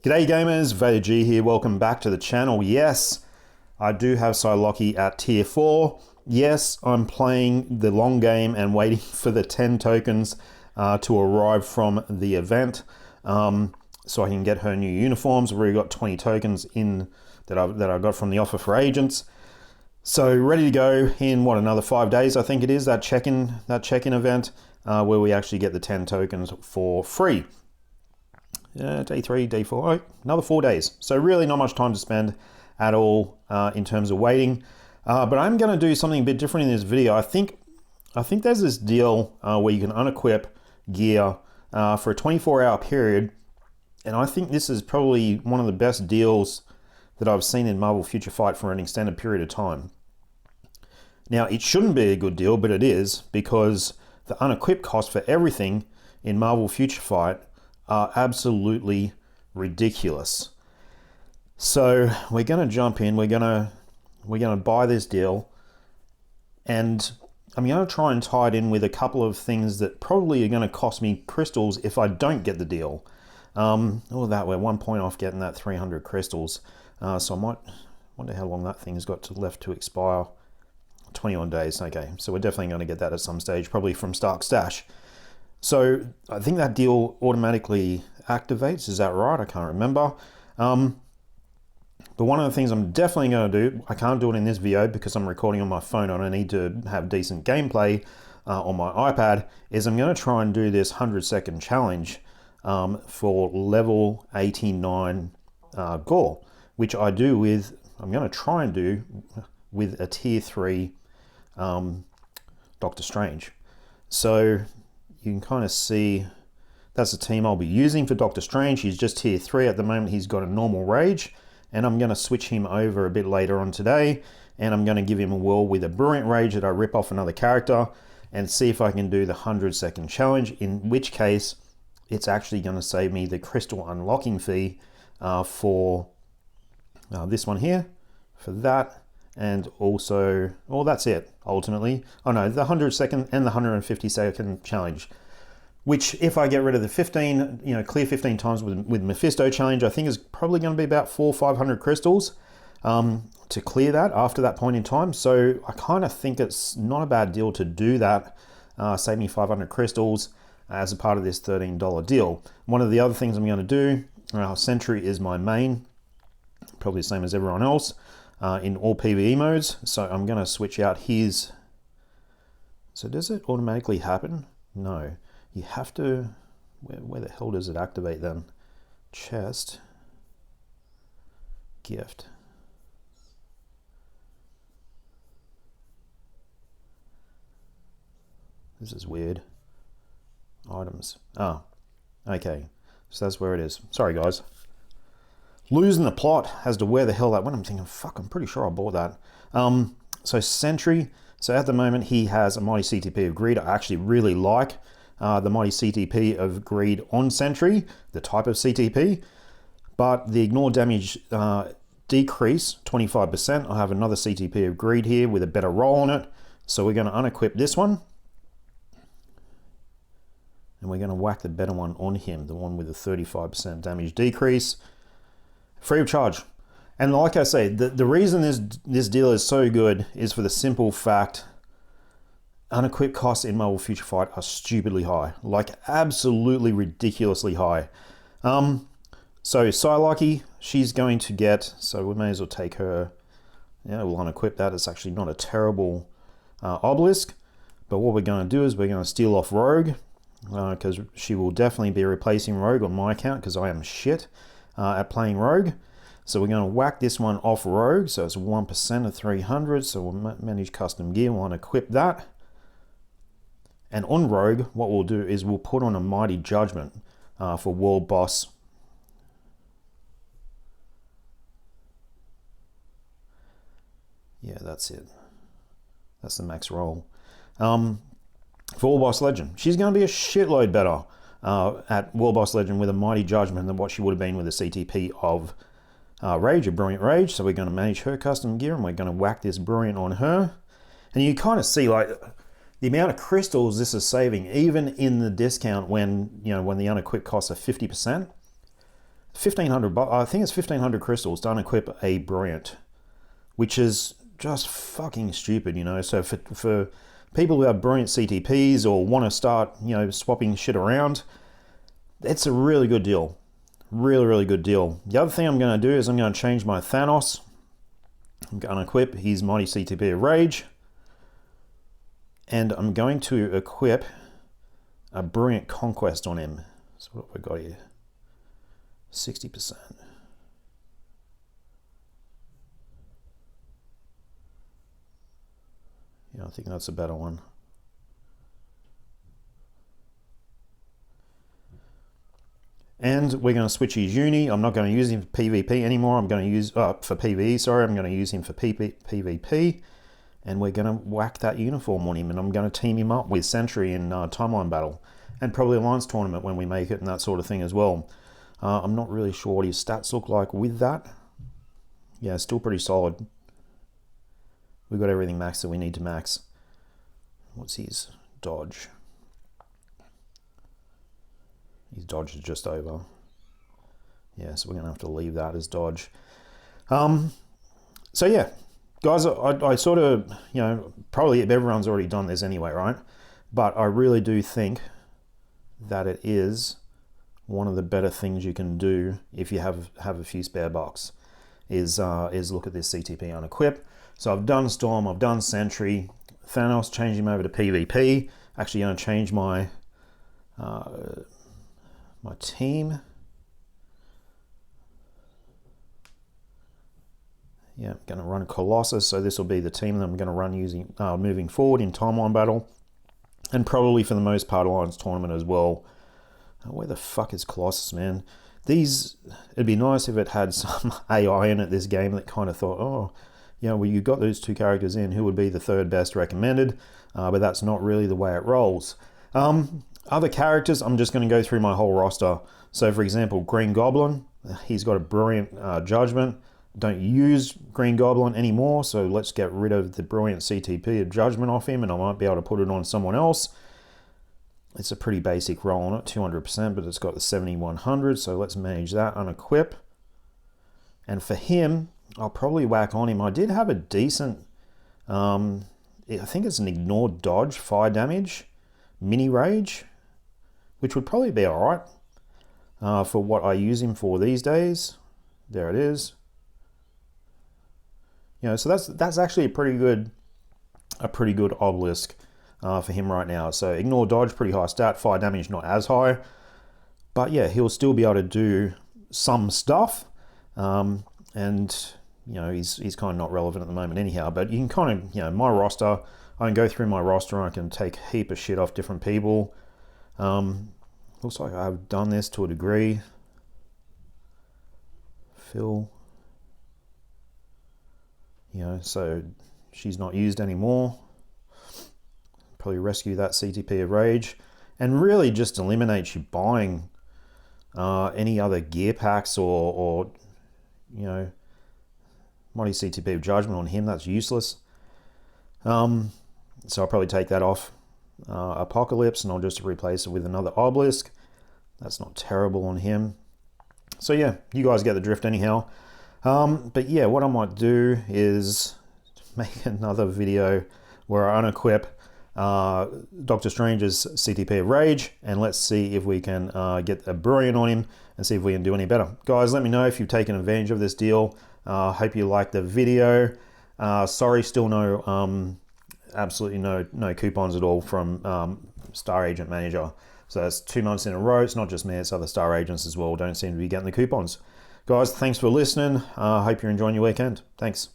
G'day gamers, VaderG here, welcome back to the channel. Yes, I do have Psylocke at tier 4. Yes, I'm playing the long game and waiting for the 10 tokens to arrive from the event so I can get her new uniforms. I've already got 20 tokens in that I got from the offer for agents. So ready to go in another 5 days I think it is, that check-in event where we actually get the 10 tokens for free. Day 3, day 4, another 4 days. So really not much time to spend at all in terms of waiting. But I'm going to do something a bit different in this video. I think there's this deal where you can unequip gear for a 24-hour period. And I think this is probably one of the best deals that I've seen in Marvel Future Fight for an extended period of time. Now, it shouldn't be a good deal, but it is, because the unequip cost for everything in Marvel Future Fight are absolutely ridiculous. So we're going to jump in, we're going to buy this deal, and I'm going to try and tie it in with a couple of things that probably are going to cost me crystals if I don't get the deal. That we're 1 point off getting that 300 crystals. So I might wonder how long that thing's got left to expire. 21 days. Okay, so we're definitely going to get that at some stage, probably from Stark Stash. So I think that deal automatically activates. Is that right? I can't remember. But one of the things I'm definitely going to do, I can't do it in this video because I'm recording on my phone and I need to have decent gameplay on my iPad, is I'm going to try and do this 100-second challenge for level 89 Gore, which I'm going to try and do with a tier 3 Doctor Strange. So you can kind of see that's the team I'll be using for Doctor Strange. He's just tier 3 at the moment. He's got a normal rage, and I'm going to switch him over a bit later on today, and I'm going to give him a whirl with a brilliant rage that I rip off another character and see if I can do the 100-second challenge, in which case it's actually going to save me the crystal unlocking fee for this one here, for that, and also, well, that's it ultimately. Oh no, the 100-second and the 150-second challenge, which if I get rid of the 15, clear 15 times with Mephisto challenge, I think is probably going to be about 400 or 500 crystals to clear that after that point in time. So I kind of think it's not a bad deal to do that, save me 500 crystals as a part of this $13 deal. One of the other things I'm going to do, Sentry is my main, probably the same as everyone else, in all PvE modes. So I'm going to switch out his. So does it automatically happen? No. You have to, where the hell does it activate then? Chest, gift. This is weird. Items. Ah, okay. So that's where it is. Sorry guys. Losing the plot as to where the hell that went. I'm thinking, fuck, I'm pretty sure I bought that. So Sentry. So at the moment he has a mighty CTP of Greed. I actually really like the mighty CTP of Greed on Sentry, the type of CTP, but the ignore damage decrease 25%. I have another CTP of Greed here with a better roll on it. So we're going to unequip this one, and we're going to whack the better one on him, the one with the 35% damage decrease, free of charge. And like I say, the reason this deal is so good is for the simple fact unequip costs in Marvel Future Fight are stupidly high, like absolutely ridiculously high. So Psylocke, she's going to get, so we may as well take her, we'll unequip that. It's actually not a terrible obelisk, but what we're going to do is we're going to steal off Rogue, because she will definitely be replacing Rogue on my account, because I am shit at playing Rogue. So we're going to whack this one off Rogue, so it's 1% of 300, so we'll manage custom gear, we'll unequip that. And on Rogue, what we'll do is we'll put on a Mighty Judgment for World Boss. Yeah, that's it. That's the max roll. For World Boss Legend, she's going to be a shitload better at World Boss Legend with a Mighty Judgment than what she would have been with a CTP of Rage, a Brilliant Rage. So we're going to manage her custom gear and we're going to whack this Brilliant on her. And you kind of see like the amount of crystals this is saving, even in the discount when, when the unequipped costs are 50%. 1,500, I think it's 1,500 crystals to unequip a Brilliant, which is just fucking stupid, you know. So for people who have Brilliant CTPs or want to start, you know, swapping shit around, it's a really good deal. Really, really good deal. The other thing I'm going to do is I'm going to change my Thanos. I'm going to equip his Mighty CTP of Rage. And I'm going to equip a Brilliant Conquest on him. So what have we got here? 60%. Yeah, I think that's a better one. And we're going to switch his uni. I'm not going to use him for PvP anymore. I'm going to use, for PvE, sorry. I'm going to use him for PvP. And we're going to whack that uniform on him. And I'm going to team him up with Sentry in Timeline Battle. And probably Alliance Tournament when we make it and that sort of thing as well. I'm not really sure what his stats look like with that. Yeah, still pretty solid. We've got everything maxed that we need to max. What's his dodge? His dodge is just over. Yeah, so we're going to have to leave that as dodge. So yeah, guys, I sort of, you know, probably everyone's already done this anyway, right? But I really do think that it is one of the better things you can do if you have a few spare bucks is look at this CTP unequip. So I've done Storm, I've done Sentry, Thanos, change him over to PvP. Actually going to change my my team. Yeah, I'm going to run Colossus, so this will be the team that I'm going to run using moving forward in Timeline Battle, and probably for the most part Alliance Tournament as well. Where the fuck is Colossus, man? It'd be nice if it had some AI in it, this game, that kind of thought, oh, you know, well, you got those two characters in, who would be the third best recommended? But that's not really the way it rolls. Other characters, I'm just going to go through my whole roster. So, for example, Green Goblin, he's got a Brilliant Judgment. Don't use Green Goblin anymore, so let's get rid of the Brilliant CTP of Judgment off him, and I might be able to put it on someone else. It's a pretty basic roll on it, 200%, but it's got the 7100, so let's manage that, unequip. And for him, I'll probably whack on him. I did have a decent, I think it's an ignored dodge, fire damage, mini rage, which would probably be alright for what I use him for these days. There it is. You know, so that's actually a pretty good obelisk for him right now. So ignore dodge, pretty high stat, fire damage not as high, but yeah, he'll still be able to do some stuff. And you know, he's kind of not relevant at the moment anyhow. But you can kind of, you know, my roster, I can go through my roster and I can take a heap of shit off different people. Looks like I've done this to a degree. Phil. You know, so she's not used anymore. Probably rescue that CTP of Rage. And really just eliminate you buying any other gear packs or you know, Mighty CTP of Judgment on him. That's useless. So I'll probably take that off Apocalypse, and I'll just replace it with another Obelisk. That's not terrible on him. So yeah, you guys get the drift anyhow. But yeah, what I might do is make another video where I unequip Doctor Strange's CTP of Rage, and let's see if we can get a Brilliant on him and see if we can do any better. Guys, let me know if you've taken advantage of this deal. Hope you liked the video. Sorry, still no, absolutely no coupons at all from Star Agent Manager. So that's 2 months in a row. It's not just me, it's other Star Agents as well. Don't seem to be getting the coupons. Guys, thanks for listening. Hope you're enjoying your weekend. Thanks.